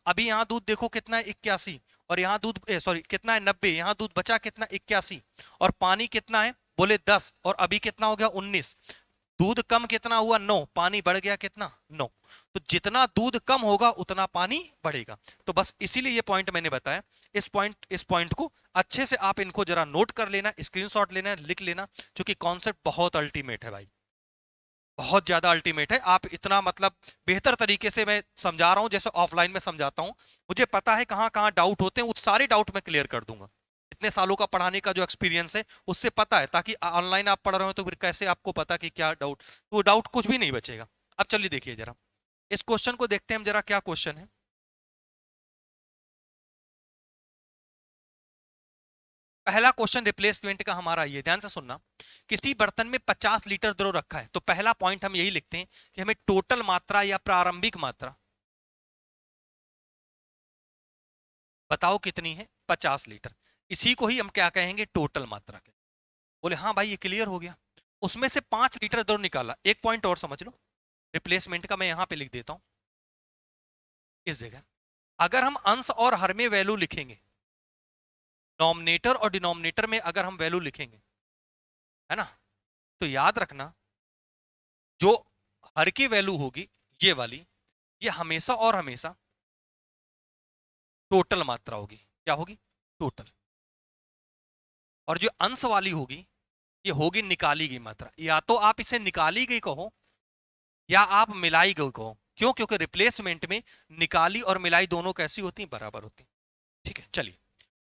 अभी यहाँ दूध देखो कितना है 81, और यहाँ दूध सॉरी कितना है 90, यहाँ दूध बचा कितना 81, और पानी कितना है बोले 10, और अभी कितना हो गया 19। दूध कम कितना हुआ 9, पानी बढ़ गया कितना 9। तो जितना दूध कम होगा उतना पानी बढ़ेगा। तो बस इसीलिए ये पॉइंट मैंने बताया। इस पॉइंट को अच्छे से आप इनको जरा नोट कर लेना, स्क्रीनशॉट लेना, लिख लेना, क्योंकि कॉन्सेप्ट बहुत अल्टीमेट है भाई, बहुत ज्यादा अल्टीमेट है। आप इतना मतलब बेहतर तरीके से मैं समझा रहा हूं जैसे ऑफलाइन में समझाता हूं। मुझे पता है कहां कहां डाउट होते हैं, वो सारे डाउट मैं क्लियर कर दूंगा। इतने सालों का पढ़ाने का जो एक्सपीरियंस है उससे पता है, ताकि ऑनलाइन आप पढ़ रहे हो तो फिर कैसे आपको पता कि क्या डाउट, वो डाउट कुछ भी नहीं बचेगा। अब चलिए देखिए जरा इस क्वेश्चन को देखते हैं हम जरा, क्या क्वेश्चन है। पहला क्वेश्चन रिप्लेसमेंट का हमारा, ये ध्यान से सुनना। किसी बर्तन में 50 लीटर द्रव रखा है, तो पहला पॉइंट हम यही लिखते हैं कि हमें टोटल मात्रा या प्रारंभिक मात्रा बताओ कितनी है, 50 लीटर। इसी को ही हम क्या कहेंगे, टोटल मात्रा के। बोले हाँ भाई ये क्लियर हो गया। उसमें से 5 लीटर द्रव निकाला। एक पॉइंट और समझ लो, रिप्लेसमेंट का मैं यहां पे लिख देता हूं इस जगह। अगर हम अंश और हर में वैल्यू लिखेंगे, नॉमिनेटर और डिनोमिनेटर में अगर हम वैल्यू लिखेंगे, है ना, तो याद रखना जो हर की वैल्यू होगी ये वाली, ये हमेशा और हमेशा टोटल मात्रा होगी। क्या होगी, टोटल। और जो अंश वाली होगी ये होगी निकाली गई मात्रा। या तो आप इसे निकाली गई कहो या आप मिलाई गई कहो। क्यों, क्योंकि रिप्लेसमेंट में निकाली और मिलाई दोनों कैसी होती हैं, बराबर होती हैं। ठीक है, चलिए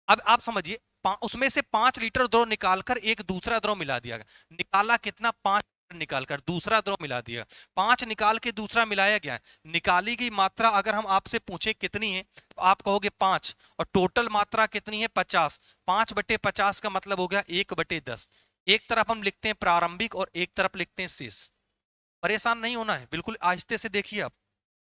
अब आप समझिए, उसमें से 5 लीटर द्रव निकालकर एक दूसरा द्रव मिला दिया गया। निकाला कितना, 5 निकालकर दूसरा द्रव मिला दिया। 5 निकाल के दूसरा मिलाया गया है। निकाली गई मात्रा अगर हम आपसे पूछे कितनी है, तो आप कहोगे 5, और टोटल मात्रा कितनी है 50। 5/50 का मतलब हो गया 1/10। एक तरफ हम लिखते हैं प्रारंभिक और एक तरफ लिखते हैं शेष। परेशान नहीं होना है, बिल्कुल आहिस्ते से देखिए आप,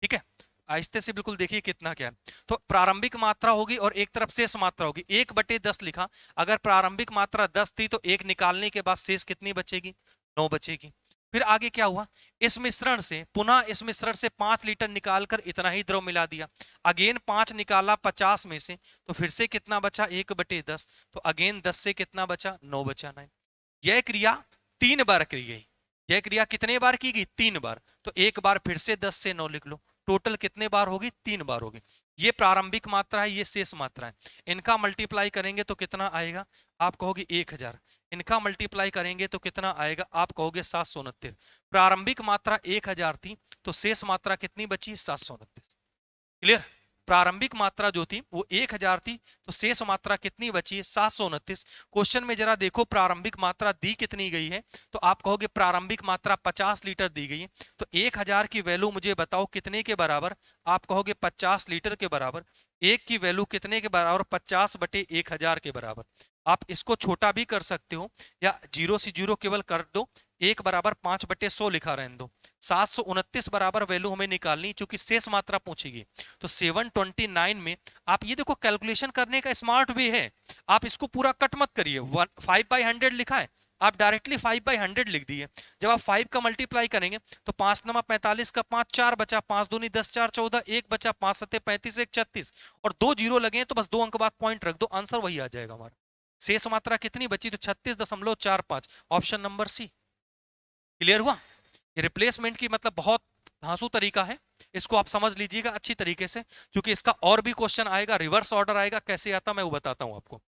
ठीक है, आहिस्ते से बिल्कुल देखिए कितना क्या है। तो प्रारंभिक मात्रा होगी और एक तरफ शेष मात्रा होगी। 1/10 लिखा। अगर प्रारंभिक मात्रा 10 थी तो 1 निकालने के बाद शेष कितनी बचेगी, 9 बचेगी। फिर आगे क्या हुआ, इस मिश्रण से पुनः इस मिश्रण से 5 लीटर निकालकर इतना ही द्रव मिला दिया। अगेन 5 निकाला 50 में से, तो फिर से कितना बचा 1/10। तो अगेन 10 से कितना बचा, 9 बचा। 9। यह क्रिया 3 बार की गई। यह क्रिया कितने बार की गई, 3 बार। तो एक बार फिर से 10 से 9 लिख लो। टोटल कितने बार होगी, 3 बार होगी। ये प्रारंभिक मात्रा है, ये शेष मात्रा है। इनका मल्टीप्लाई करेंगे तो कितना आएगा, आप कहोगे 1000। इनका मल्टीप्लाई करेंगे तो कितना आएगा, आप कहोगे 729। प्रारंभिक मात्रा 1000 थी तो शेष मात्रा कितनी बची, 729। क्लियर। प्रारंभिक मात्रा जो थी वो 1000 थी तो शेष मात्रा कितनी बची है, 729। क्वेश्चन में जरा देखो प्रारंभिक मात्रा दी कितनी गई है, तो आप कहोगे प्रारंभिक मात्रा 50 लीटर दी गई है। तो 1000 की वैल्यू मुझे बताओ कितने के बराबर, आप कहोगे 50 लीटर के बराबर। एक की वैल्यू कितने के बराबर, 50/1000 के बराबर। आप इसको छोटा भी कर सकते हो या 0 से 0 केवल कर दो, 1 बराबर 5/100 लिखा रहने दो। 729 बराबर वैल्यू हमें निकालनी, क्योंकि शेष मात्रा पूछेगी। तो 729 में आप ये देखो, कैलकुलेशन करने का स्मार्ट वे है। आप इसको पूरा कट मत करिए। 5/100 लिखा है, आप डायरेक्टली 5/100 लिख दिए। जब आप 5 का मल्टीप्लाई करेंगे तो 5 नमा 45 का 5, 4 बचा, 5 दूनी 10, 4 14, 1 बचा, 5 सत्ते 35, 1 36 और 2 जीरो लगे हैं, तो बस 2 अंक बाद पॉइंट रख दो, आंसर वही आ जाएगा हमारा। शेष मात्रा कितनी बची? तो 36.45, ऑप्शन नंबर सी। क्लियर हुआ? ये रिप्लेसमेंट की मतलब बहुत धांसू तरीका है, इसको आप समझ लीजिएगा अच्छी तरीके से, क्योंकि इसका और भी क्वेश्चन आएगा, रिवर्स ऑर्डर आएगा, कैसे आता मैं वो बताता हूं आपको।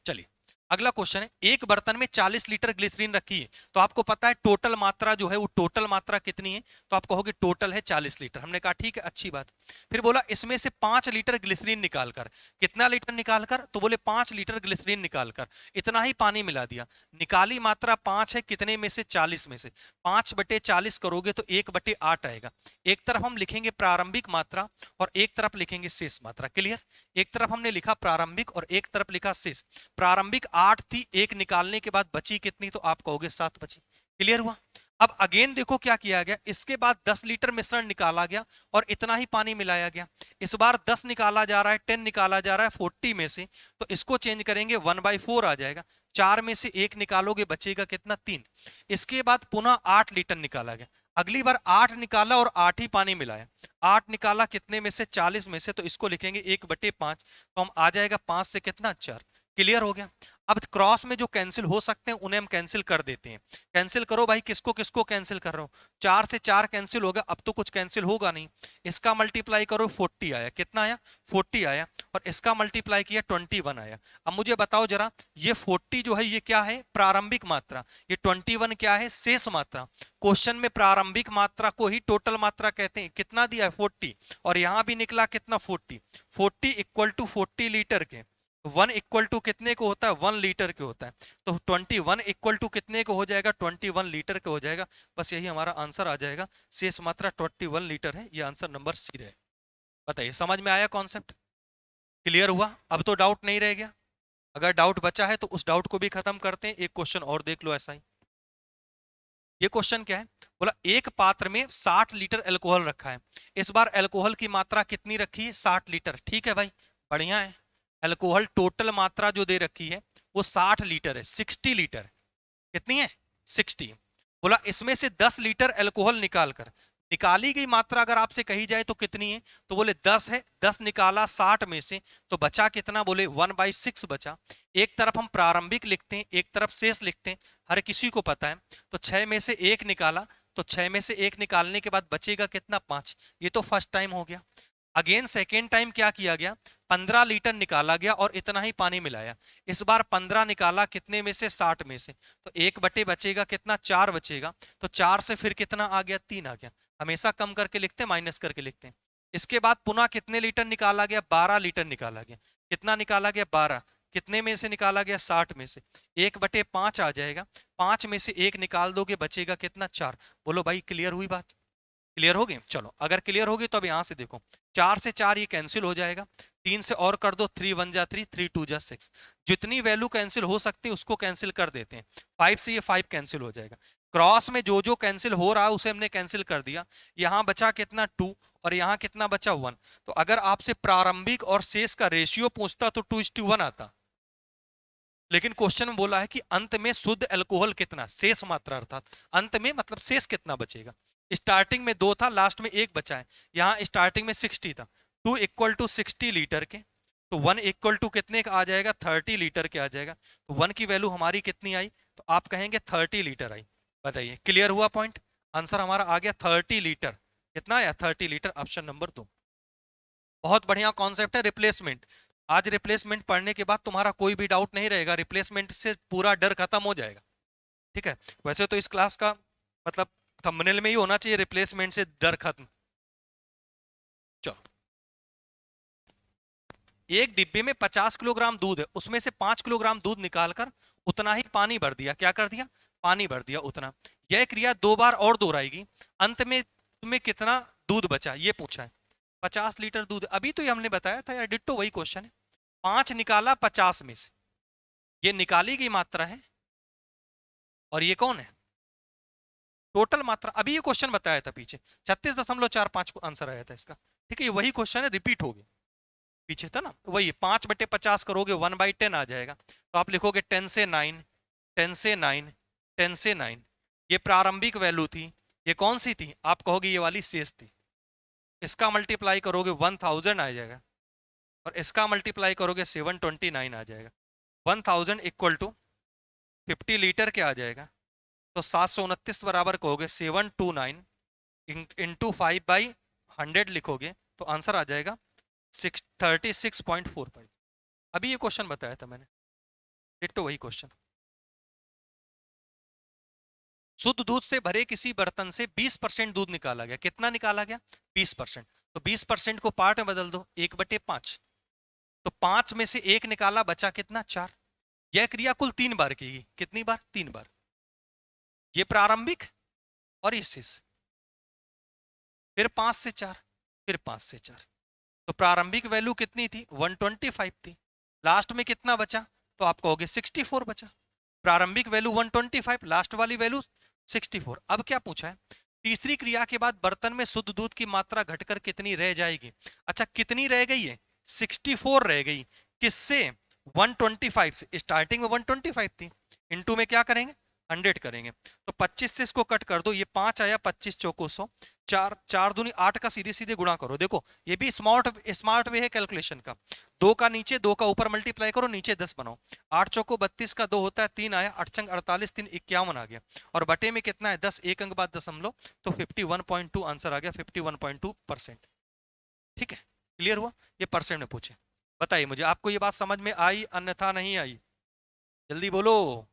चलिए अगला क्वेश्चन है, एक बर्तन में 40 लीटर ग्लिसरीन रखी है। तो आपको पता है टोटल मात्रा जो है वो टोटल मात्रा कितनी है, तो आप कहोगे टोटल है 40 लीटर। हमने कहा ठीक है, अच्छी बात। फिर बोला इसमें से 5 लीटर ग्लिसरीन निकालकर, कितना लीटर निकालकर? तो बोले 5 लीटर ग्लिसरीन निकालकर इतना ही पानी मिला दिया। निकाली मात्रा 5 है, कितने में से? 40 में से। 5/40 करोगे तो 1/8 आएगा। एक तरफ हम लिखेंगे प्रारंभिक मात्रा और एक तरफ लिखेंगे शेष मात्रा। क्लियर? एक तरफ हमने लिखा प्रारंभिक और एक तरफ लिखा शेष। प्रारंभिक 8 थी, एक निकालने के बाद बची कितनी? तो आप कहोगे 7 बची। क्लियर हुआ? अब अगेन देखो क्या किया गया, इसके बाद 10 लीटर मिश्रण निकाला गया और इतना ही पानी मिलाया गया। इस बार 10 निकाला जा रहा है, 10 निकाला जा रहा है 40 में से, तो इसको चेंज करेंगे 1/4 आ जाएगा। 4 में से 1 निकालोगे, बचेगा कितना? 3। इसके बाद पुनः 8 लीटर निकाला गया। अगली बार 8 निकाला और 8 ही पानी मिलाया। 8 निकाला कितने में से? 40 में से, तो इसको लिखेंगे 1/5, तो हम आ जाएगा 5 से कितना? 4। क्लियर हो गया? अब क्रॉस में जो कैंसिल हो सकते हैं उन्हें हम कैंसिल कर देते हैं। कैंसिल करो भाई, किसको किसको कैंसिल कर रहा हूं? 4 से 4 कैंसिल हो गया, अब तो कुछ कैंसिल होगा नहीं। इसका मल्टीप्लाई करो, 40 आया। कितना आया? 40 आया। और इसका मल्टीप्लाई किया, 21 आया। अब मुझे बताओ जरा, ये 40 जो है ये क्या है? प्रारंभिक मात्रा। ये 21 क्या है? शेष मात्रा। क्वेश्चन में प्रारंभिक मात्रा को ही टोटल मात्रा कहते हैं। कितना दिया है? 40। और यहां भी निकला कितना? 40। 40 इक्वल टू 40 लीटर के। 1 इक्वल टू कितने को होता है? 1 लीटर के होता है। तो 21 इक्वल टू कितने को हो जाएगा? 21 लीटर के हो जाएगा। बस यही हमारा आंसर आ जाएगा। शेष मात्रा 21 लीटर है। ये आंसर नंबर सी रहे। बताइए, समझ में आया कॉन्सेप्ट? क्लियर हुआ? अब तो डाउट नहीं रह गया। अगर डाउट बचा है तो उस डाउट को भी खत्म करते हैं। एक क्वेश्चन और देख लो ऐसा ही। ये क्वेश्चन क्या है? बोला एक पात्र में 60 लीटर अल्कोहल रखा है। इस बार अल्कोहल की मात्रा कितनी रखी है? 60 लीटर। ठीक है भाई, बढ़िया है। अल्कोहल टोटल मात्रा जो दे रखी है वो 60 लीटर है, 60 लीटर। कितनी है? 60। बोला इसमें से 10 लीटर अल्कोहल निकालकर, निकाली गई मात्रा अगर आपसे कही जाए तो कितनी है? तो बोले 10 है। 10 निकाला 60 में से, तो बचा कितना? बोले 1/6 बचा। एक तरफ हम प्रारंभिक लिखते हैं, एक तरफ शेष लिखते हैं, हर किसी को पता है। तो 6 में से 1 निकाला, तो 6 में से 1 निकालने के बाद बचेगा कितना? 5। ये तो फर्स्ट टाइम हो गया। अगेन सेकेंड टाइम क्या किया गया? 15 लीटर निकाला गया और इतना ही पानी मिलाया। इस बार 15 निकाला, कितने में से? 60 में से। तो 1 बटे बचेगा कितना? 4 बचेगा। तो 4 से फिर कितना आ गया? 3 आ गया। हमेशा कम करके लिखते हैं, माइनस करके लिखते हैं। इसके बाद पुनः कितने लीटर निकाला गया? 12 लीटर निकाला गया। कितना निकाला गया? 12। कितने में से निकाला गया? 60 में से। 1/5 आ जाएगा। 5 में से 1 निकाल दोगे, बचेगा कितना? 4। बोलो भाई, क्लियर हुई बात? क्लियर होगी? चलो, अगर क्लियर होगी तो अब यहां से देखो, 4 से 4 ये कैंसिल हो जाएगा। 3 से और कर दो, 3 1 जा 3, 3 2 जा 6। जितनी वैल्यू कैंसिल हो सकती है उसको कैंसिल कर देते हैं। 5 से ये 5 कैंसिल हो जाएगा। क्रॉस में जो जो कैंसिल हो रहा है उसे हमने कैंसिल कर दिया। यहां बचा कितना? 2। और यहां कितना बचा? 1। तो अगर आपसे प्रारंभिक और शेष का रेशियो पूछता तो 2:1 आता। लेकिन क्वेश्चन में बोला है कि अंत में शुद्ध अल्कोहल कितना? शेष मात्रा, अर्थात अंत में मतलब शेष कितना बचेगा। स्टार्टिंग में 2 था, लास्ट में 1 बचा है। यहाँ स्टार्टिंग में 60 था। 2 इक्वल टू 60 लीटर के, तो 1 इक्वल टू कितने का आ जाएगा? 30 लीटर के आ जाएगा। तो 1 की वैल्यू हमारी कितनी आई? तो आप कहेंगे 30 लीटर आई। बताइए, क्लियर हुआ पॉइंट? आंसर हमारा आ गया 30 लीटर। कितना आया? 30 लीटर, ऑप्शन नंबर 2। बहुत बढ़िया कॉन्सेप्ट है रिप्लेसमेंट। आज रिप्लेसमेंट पढ़ने के बाद तुम्हारा कोई भी डाउट नहीं रहेगा, रिप्लेसमेंट से पूरा डर खत्म हो जाएगा। ठीक है? वैसे तो इस क्लास का मतलब थंबनेल में ही होना चाहिए, रिप्लेसमेंट से डर खत्म। चलो, एक डिब्बे में 50 किलोग्राम दूध है, उसमें से 5 किलोग्राम दूध निकालकर उतना ही पानी भर दिया। क्या कर दिया? पानी भर दिया उतना। यह क्रिया 2 बार और दोहराएगी, अंत में तुम्हें कितना दूध बचा ये पूछा है। 50 लीटर दूध, अभी तो ये हमने बताया था यार, डिट्टो वही क्वेश्चन है। 5 निकाला 50 में से, ये निकाली गई मात्रा है। और ये कौन है? टोटल मात्रा, अभी ये क्वेश्चन बताया था पीछे 36.45 को आंसर आया था इसका। ठीक है, ये वही क्वेश्चन है, रिपीट हो गया, पीछे था ना वही। 5/50 करोगे 1/10 आ जाएगा, तो आप लिखोगे 10 से 9, 10 से 9, 10 से 9। ये प्रारंभिक वैल्यू थी, ये कौन सी थी, आप कहोगे ये वाली शेष थी। इसका मल्टीप्लाई करोगे 1000 आ जाएगा, और इसका मल्टीप्लाई करोगे 729 आ जाएगा। 1000 इक्वल टू 50 लीटर के आ जाएगा, तो 729 बराबर कहोगे 729 इंटू 5/100 लिखोगे, तो आंसर आ जाएगा 36.45। अभी ये क्वेश्चन बताया था मैंने, डिट्टो वही क्वेश्चन। शुद्ध दूध से भरे किसी बर्तन से 20% दूध निकाला गया, कितना निकाला गया, 20%। तो 20% को पार्ट में बदल दो, 1/5, तो 5 में से 1 निकाला, बचा कितना, 4। यह क्रिया कुल 3 बार की, कितनी बार, 3 बार। ये प्रारंभिक और ये शेष, फिर 5 से 4, फिर 5 से 4। तो प्रारंभिक वैल्यू कितनी थी, 125 थी, लास्ट में कितना बचा, तो आप कहोगे 64 बचा। प्रारंभिक वैल्यू 125, लास्ट वाली वैल्यू 64। अब क्या पूछा है, तीसरी क्रिया के बाद बर्तन में शुद्ध दूध की मात्रा घटकर कितनी रह जाएगी। अच्छा, कितनी रह गई है, 64 रह गई, किससे, 125 से। स्टार्टिंग में 125 थी, इनटू में क्या करेंगे, 100 करेंगे, तो 25 से इसको कट कर दो, ये 5 आया, 25 चौको 100, 4 4 दूनी 8 का सीधे सीधे गुणा करो। देखो ये भी स्मार्ट वे है कैलकुलेशन का। 2 का नीचे, 2 का ऊपर मल्टीप्लाई करो, नीचे 10 बनाओ। 8 चौको 32 का 2 होता है, 3 आया, 8 चंग 48, 3 51 आ गया, और बटे में कितना है 10, एक अंक बाद दशमलव, तो 51.2 आंसर आ गया, 51.2%। ठीक है, क्लियर हुआ, ये परसेंट में पूछे। बताइए मुझे, आपको ये बात समझ में आई, अन्यथा नहीं आई, जल्दी बोलो।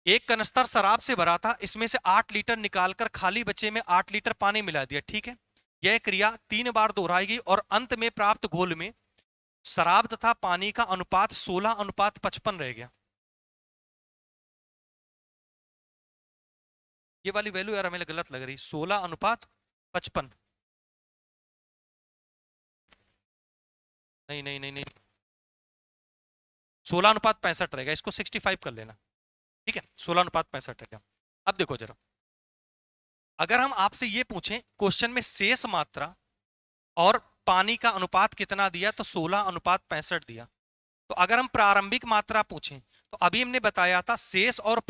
एक कनस्तर शराब से भरा था, इसमें से 8 लीटर निकालकर खाली बचे में 8 लीटर पानी मिला दिया। ठीक है, यह क्रिया 3 बार दोहराएगी और अंत में प्राप्त घोल में शराब तथा पानी का अनुपात 16:55 रह गया। ये वाली वैल्यू यार हमें गलत लग रही, 16:55। नहीं नहीं नहीं नहीं, 16:65 रहेगा, इसको 65 कर लेना। ठीक है, 16:65 रहेगा। अब देखो जरा, अगर हम आपसे ये पूछें क्वेश्चन में शेष मात्रा और पानी का अनुपात कितना दिया, तो 16:65 दिया। तो अगर हम प्रारंभिक मात्रा पूछें, तो अभी हमने बताया था शेष और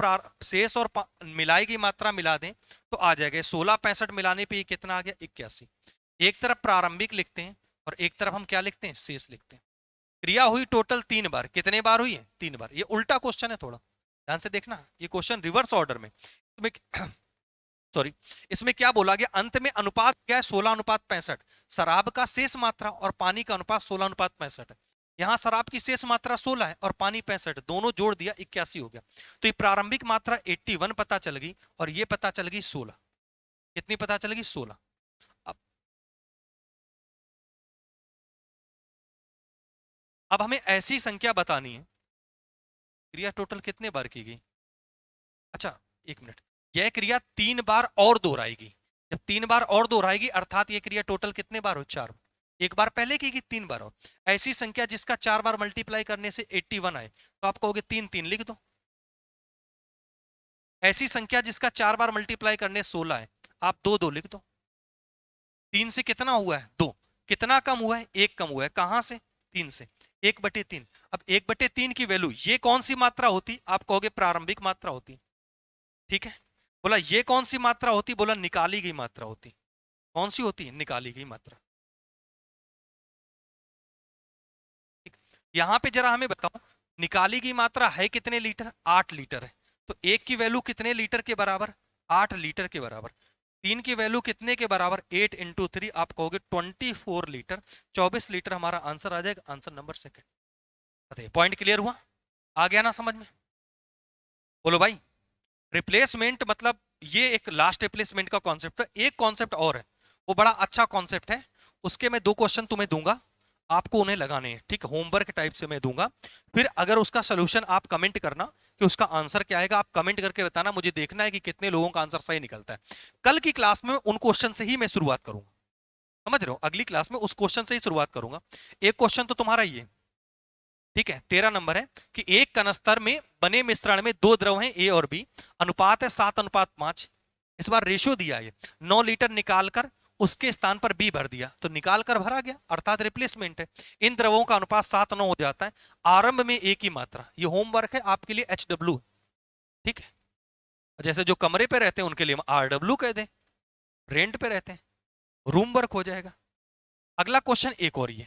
मिलाई की मात्रा मिला दें तो आ जाएगा 16:65 मिलाने पे ये कितना आ गया, 81। एक तरफ प्रारंभिक लिखते हैं और एक तरफ हम क्या लिखते हैं, शेष लिखते हैं। क्रिया हुई टोटल 3 बार, कितने बार हुई है, 3 बार। ये उल्टा क्वेश्चन है, थोड़ा ध्यान से देखना, ये क्वेश्चन रिवर्स ऑर्डर में, सॉरी, इसमें क्या बोला गया, अंत में अनुपात क्या है, 16:65। शराब का शेष मात्रा और पानी का अनुपात 16:65 है। यहां शराब की शेष मात्रा 16 है और पानी 65, दोनों जोड़ दिया 81 हो गया। तो ये प्रारंभिक मात्रा 81 पता चल गई और ये पता चल गई 16। कितनी पता चल गई, 16। अब हमें ऐसी संख्या बतानी है, क्रिया टोटल कितने बार की गई। अच्छा एक मिनट, यह क्रिया 3 बार और दोहराएगी। जब 3 बार और दोहराएगी अर्थात यह क्रिया टोटल कितने बार हो, 4। एक बार पहले की 3 बार और। ऐसी संख्या जिसका 4 बार मल्टीप्लाई करने से 81 आए, तो आप कहोगे 3 3 लिख दो। ऐसी संख्या जिसका 4 बार मल्टीप्लाई करने 16 है, आप 2 2 लिख दो। 3 से कितना हुआ है, 2। कितना कम हुआ है, 1 कम हुआ है, कहां से, 3 से, 1/3। अब 1/3 की वैल्यू ये कौन सी मात्रा होती, आप कहोगे प्रारंभिक मात्रा होती। ठीक है, बोला ये कौन सी मात्रा होती, बोला निकाली गई मात्रा होती। कौन सी होती, निकाली गई मात्रा। यहां पे जरा हमें बताओ, निकाली गई मात्रा है कितने लीटर, 8 लीटर है। तो 1 की वैल्यू कितने लीटर के बराबर, 8 लीटर के बराबर। 3 की वैल्यू कितने के बराबर, 8 × 3, आप कहोगे 24 लीटर। 24 लीटर हमारा आंसर आ जाएगा, आंसर नंबर सेकंड। बताइए, पॉइंट क्लियर हुआ, आ गया ना समझ में। बोलो भाई, रिप्लेसमेंट मतलब ये एक लास्ट रिप्लेसमेंट का कॉन्सेप्ट था। एक कॉन्सेप्ट और है, वो बड़ा अच्छा कॉन्सेप्ट है, उसके मैं 2 क्वेश्चन तुम्हें दूंगा, आपको उन्हें लगाने हैं। ठीक, होमवर्क टाइप से मैं दूंगा, फिर अगर उसका सोल्यूशन आप कमेंट करना कि उसका आंसर क्या आएगा, आप कमेंट करके बताना, मुझे देखना है कि कितने लोगों का आंसर सही निकलता है। कल की क्लास में उन क्वेश्चन से ही मैं शुरुआत करूंगा, समझ रहे हो, अगली क्लास में उस क्वेश्चन से ही शुरुआत करूंगा। एक क्वेश्चन तो तुम्हारा ही है, ठीक है। 13 नंबर है कि एक कनस्तर में बने मिश्रण में दो द्रव हैं ए और बी, अनुपात है 7:5। इस बार रेशियो दिया है 9 लीटर निकालकर उसके स्थान पर बी भर दिया, तो निकाल कर भरा गया अर्थात रिप्लेसमेंट है। इन द्रवों का अनुपात 7:9 हो जाता है। आरंभ में ए की मात्रा, ये होमवर्क है आपके लिए, HW, ठीक है। जैसे जो कमरे पे रहते हैं उनके लिए RW कह दें, रेंट पे रहते हैं रूम वर्क हो जाएगा। अगला क्वेश्चन एक और ये,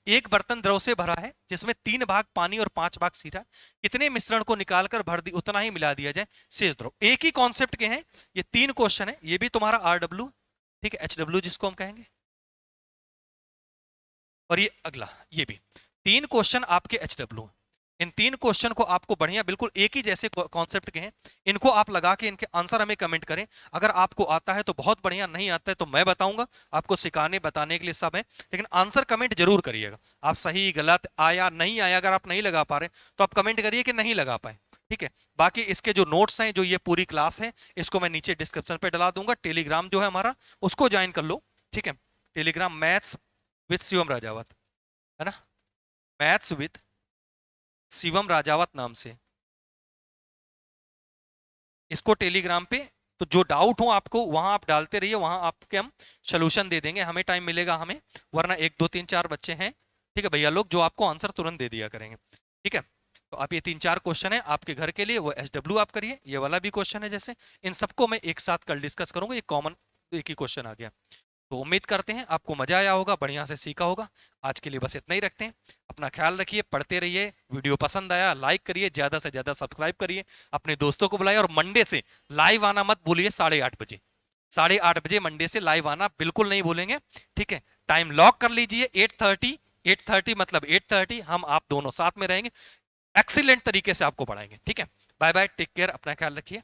एक बर्तन द्रव से भरा है जिसमें 3 भाग पानी और 5 भाग सीरा, कितने मिश्रण को निकालकर भर दी उतना ही मिला दिया जाए शेष द्रव। एक ही कॉन्सेप्ट के हैं ये 3 क्वेश्चन है, ये भी तुम्हारा RW, ठीक है, HW जिसको हम कहेंगे, और ये अगला ये भी 3 क्वेश्चन आपके HW। इन 3 क्वेश्चन को आपको बढ़िया बिल्कुल एक ही जैसे कॉन्सेप्ट के हैं, इनको आप लगा के इनके आंसर हमें कमेंट करें। अगर आपको आता है तो बहुत बढ़िया, नहीं आता है तो मैं बताऊंगा, आपको सिखाने बताने के लिए सब है, लेकिन आंसर कमेंट जरूर करिएगा। आप सही गलत आया नहीं आया, अगर आप नहीं लगा पा रहे तो आप कमेंट करिए कि नहीं लगा पाए, ठीक है। बाकी इसके जो नोट्स हैं, जो ये पूरी क्लास है, इसको मैं नीचे डिस्क्रिप्शन पे डला दूंगा। टेलीग्राम जो है हमारा उसको ज्वाइन कर लो, ठीक है। Telegram maths with Shivam Rajawat, है ना, मैथ्स विद शिवम राजावत नाम से, इसको टेलीग्राम पे, तो जो डाउट हो आपको वहां आप डालते रहिए, वहां आपके हम सोल्यूशन दे देंगे, हमें टाइम मिलेगा हमें, वरना 1 2 3 4 बच्चे हैं, ठीक है भैया लोग, जो आपको आंसर तुरंत दे दिया करेंगे, ठीक है। तो आप ये 3 4 क्वेश्चन है आपके घर के लिए, वो HW आप करिए, ये वाला भी क्वेश्चन है, जैसे इन सबको मैं एक साथ कल डिस्कस करूंगा, ये कॉमन एक ही क्वेश्चन आ गया। तो उम्मीद करते हैं आपको मजा आया होगा, बढ़िया से सीखा होगा। आज के लिए बस इतना ही रखते हैं, अपना ख्याल रखिए, पढ़ते रहिए, वीडियो पसंद आया लाइक करिए, ज्यादा से ज्यादा सब्सक्राइब करिए, अपने दोस्तों को बुलाइए, और मंडे से लाइव आना मत भूलिए 8:30 बजे, 8:30 बजे मंडे से लाइव आना बिल्कुल नहीं भूलेंगे, ठीक है। टाइम लॉक कर लीजिए 8:30, 8:30 मतलब 8:30, हम आप दोनों साथ में रहेंगे, एक्सीलेंट तरीके से आपको पढ़ाएंगे, ठीक है। बाय बाय, टेक केयर, अपना ख्याल रखिए।